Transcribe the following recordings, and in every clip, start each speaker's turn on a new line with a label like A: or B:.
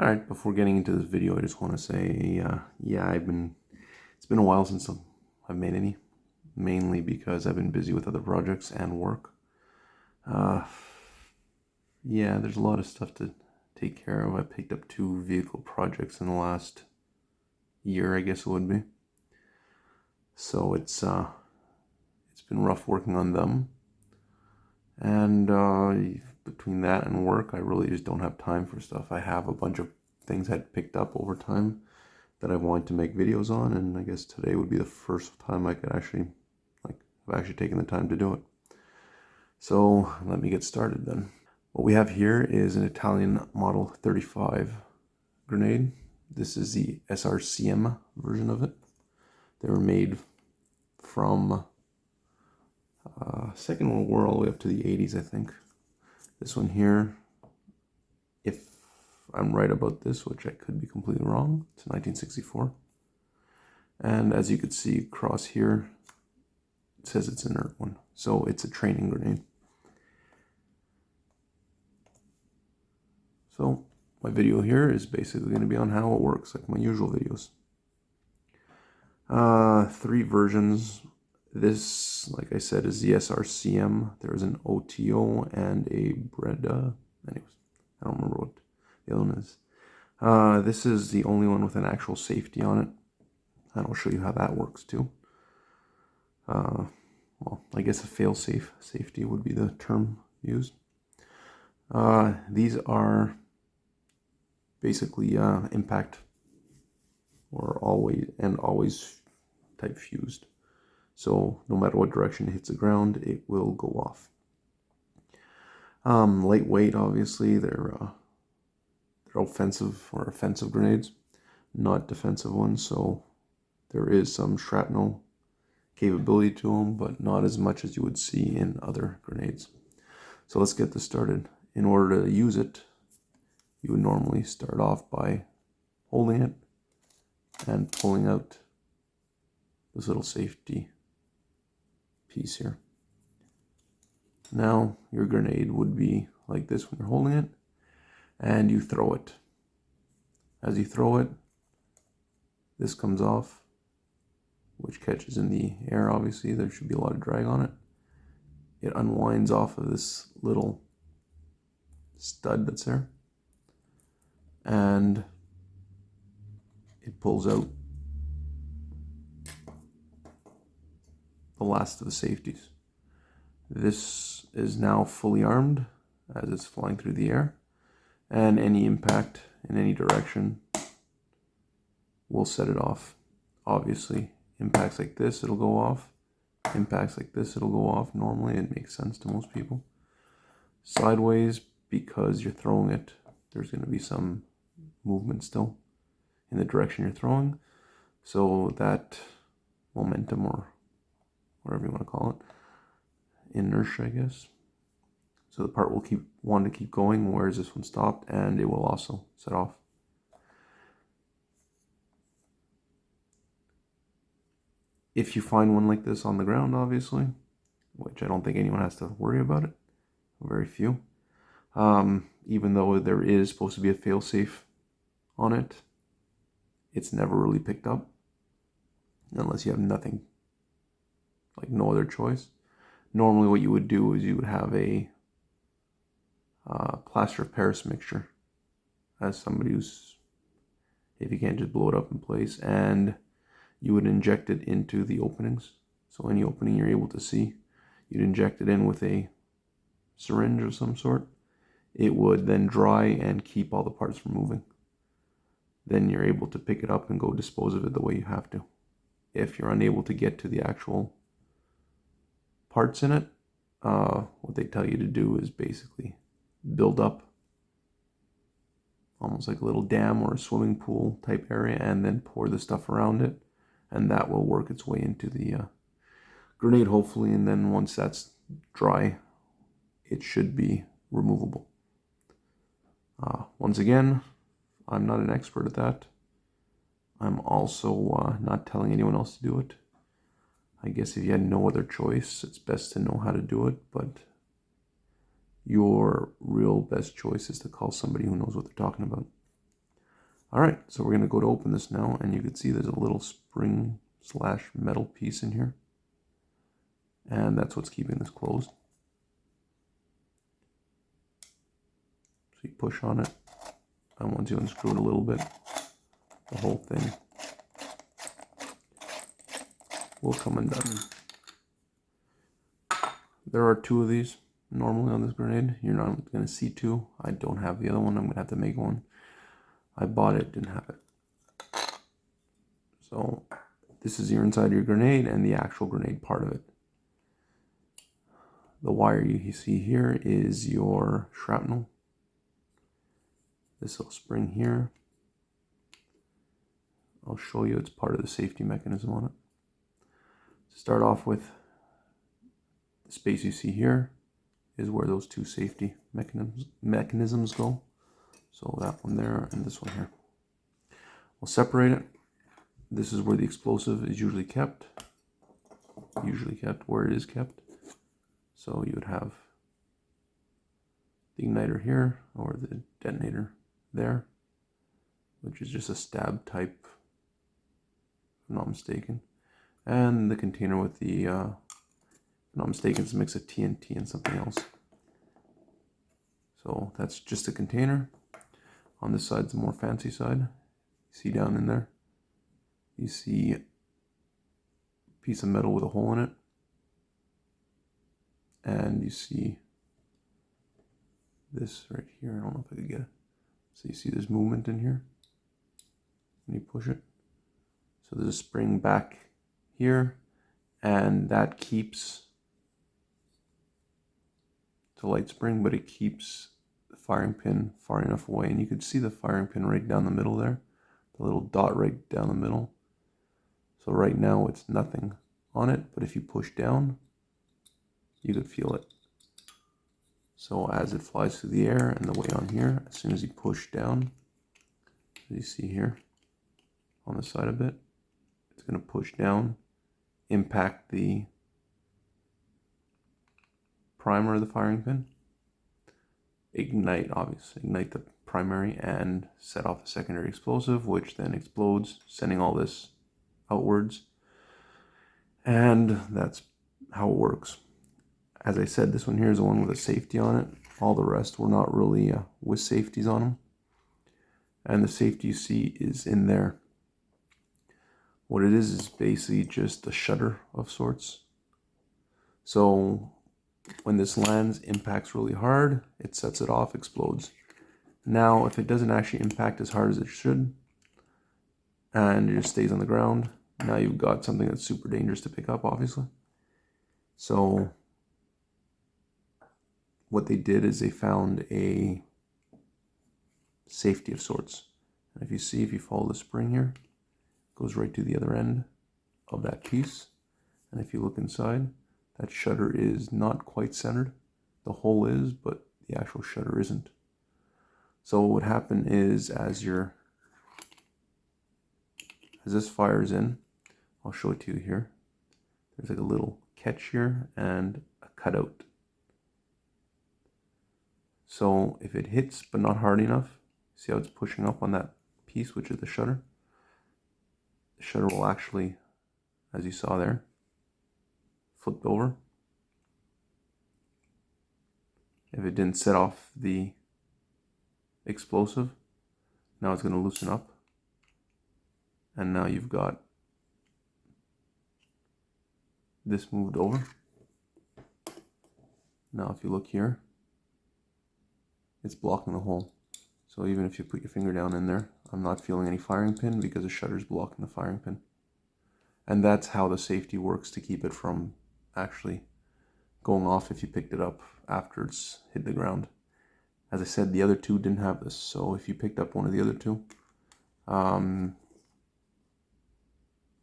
A: Alright, before getting into this video, I just want to say, yeah, it's been a while since I've made any, mainly because I've been busy with other projects and work. Yeah, there's a lot of stuff to take care of. I picked up 2 vehicle projects in the last year, I guess it would be. So it's been rough working on them. And between that and work, I really just don't have time for stuff. I have a bunch of things I'd picked up over time that I wanted to make videos on, and I guess today would be the first time I could actually, I've actually taken the time to do it. So let me get started then. What we have here is an Italian Model 35 grenade. This is the SRCM version of it. They were made from Second World War all the way up to the 80s, I think. This one here, if I'm right about this, which I could be completely wrong, it's 1964. And as you can see across here, it says it's an inert one. So it's a training grenade. So my video here is basically going to be on how it works, like my usual videos. 3 versions. This, like I said, is the SRCM. There's an OTO and a Breda. Anyways, I don't remember what the other one is. This is the only one with an actual safety on it. And I'll show you how that works too. Well, I guess a fail-safe safety would be the term used. These are basically impact or always type fused. So no matter what direction it hits the ground, it will go off. Lightweight, obviously, they're offensive grenades, not defensive ones. So there is some shrapnel capability to them, but not as much as you would see in other grenades. So let's get this started. In order to use it, you would normally start off by holding it and pulling out this little safety piece here. Now your grenade would be like this when you're holding it, and you throw it. As you throw it, this comes off, which catches in the air. Obviously there should be a lot of drag on it. It unwinds off of this little stud that's there, and it pulls out the last of the safeties. This is now fully armed as it's flying through the air, and any impact in any direction will set it off. Obviously, impacts like this, it'll go off. Impacts like this, it'll go off. Normally, it makes sense to most people. Sideways, because you're throwing it, there's going to be some movement still in the direction you're throwing. So that momentum, or whatever you want to call it, inertia, I guess. So the part will want to keep going, whereas this one stopped, and it will also set off. If you find one like this on the ground, obviously, which I don't think anyone has to worry about it, very few, even though there is supposed to be a fail-safe on it, it's never really picked up unless you have nothing, like no other choice. Normally what you would do is you would have a plaster of Paris mixture as somebody who's, if you can't just blow it up in place, and you would inject it into the openings. So any opening you're able to see, you'd inject it in with a syringe of some sort. It would then dry and keep all the parts from moving. Then you're able to pick it up and go dispose of it the way you have to. If you're unable to get to the actual parts in it, what they tell you to do is basically build up almost like a little dam or a swimming pool type area, and then pour the stuff around it, and that will work its way into the grenade, hopefully. And then once that's dry, it should be removable. Once again, I'm not an expert at that. I'm also not telling anyone else to do it. I guess if you had no other choice, it's best to know how to do it, but your real best choice is to call somebody who knows what they're talking about. All right, so we're going to go to open this now, and you can see there's a little spring / metal piece in here. And that's what's keeping this closed. So you push on it, and once you unscrew it a little bit, the whole thing will come undone. There are 2 of these normally on this grenade. You're not going to see 2. I don't have the other one. I'm going to have to make one. I bought it, didn't have it. So this is your inside of your grenade and the actual grenade part of it. The wire you see here is your shrapnel. This little spring here, I'll show you, it's part of the safety mechanism on it. To start off with, the space you see here is where those 2 safety mechanisms go. So that one there and this one here. We'll separate it. This is where the explosive is usually kept. Where it is kept. So you would have the igniter here, or the detonator there, which is just a stab type, if I'm not mistaken. And the container with the, if I'm not mistaken, it's a mix of TNT and something else. So that's just a container. On this side, the more fancy side. You see down in there, you see a piece of metal with a hole in it. And you see this right here. I don't know if I could get it. So you see there's movement in here when you push it. So there's a spring back here, and that keeps, it's a light spring, but it keeps the firing pin far enough away. And you can see the firing pin right down the middle there, the little dot right down the middle. So right now it's nothing on it, but if you push down, you could feel it. So as it flies through the air and the weight on here, as soon as you push down, as you see here on the side of it, it's going to push down, impact the primer of the firing pin, ignite, obviously, ignite the primary and set off the secondary explosive, which then explodes, sending all this outwards. And that's how it works. As I said, this one here is the one with a safety on it. All the rest were not really with safeties on them. And the safety you see is in there. What it is basically just a shutter of sorts. So when this lands, impacts really hard, it sets it off, explodes. Now, if it doesn't actually impact as hard as it should, and it just stays on the ground, now you've got something that's super dangerous to pick up, obviously. So what they did is they found a safety of sorts. And if you see, if you follow the spring here, it goes right to the other end of that piece. And if you look inside, that shutter is not quite centered. The hole is, but the actual shutter isn't. So what would happen is as this fires in, I'll show it to you here. There's like a little catch here and a cutout. So if it hits but not hard enough, see how it's pushing up on that piece, which is the shutter? The shutter will actually, as you saw there, flip over. If it didn't set off the explosive, now it's going to loosen up. And now you've got this moved over. Now if you look here, it's blocking the hole. So even if you put your finger down in there, I'm not feeling any firing pin because the shutter's blocking the firing pin. And that's how the safety works to keep it from actually going off if you picked it up after it's hit the ground. As I said, the other two didn't have this, so if you picked up one of the other two,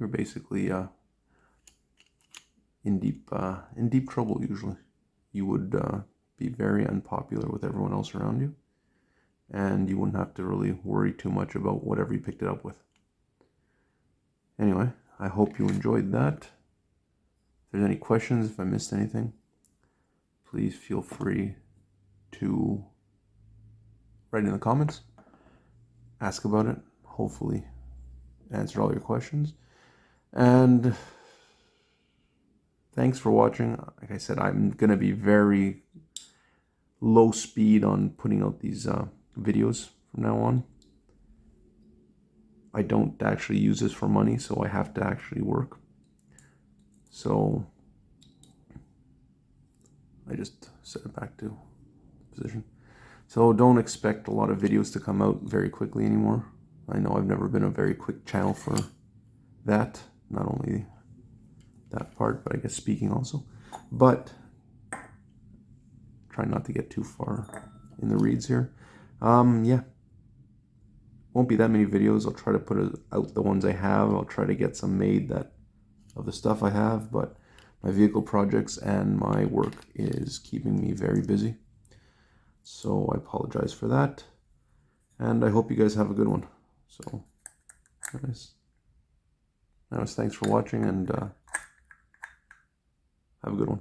A: you're basically in deep trouble usually. You would be very unpopular with everyone else around you, and you wouldn't have to really worry too much about whatever you picked it up with. Anyway, I hope you enjoyed that. If there's any questions, if I missed anything, please feel free to write in the comments, ask about it. hopefully answered all your questions. And thanks for watching. Like I said, I'm going to be very low speed on putting out these videos from now on. I don't actually use this for money, so I have to actually work. So I just set it back to position. So don't expect a lot of videos to come out very quickly anymore. I know I've never been a very quick channel for that. Not only that part, but I guess speaking also. But try not to get too far in the reads here. Yeah. Won't be that many videos. I'll try to put out the ones I have. I'll try to get some made of the stuff I have, but my vehicle projects and my work is keeping me very busy. So I apologize for that. And I hope you guys have a good one. So, anyways, thanks for watching, and have a good one.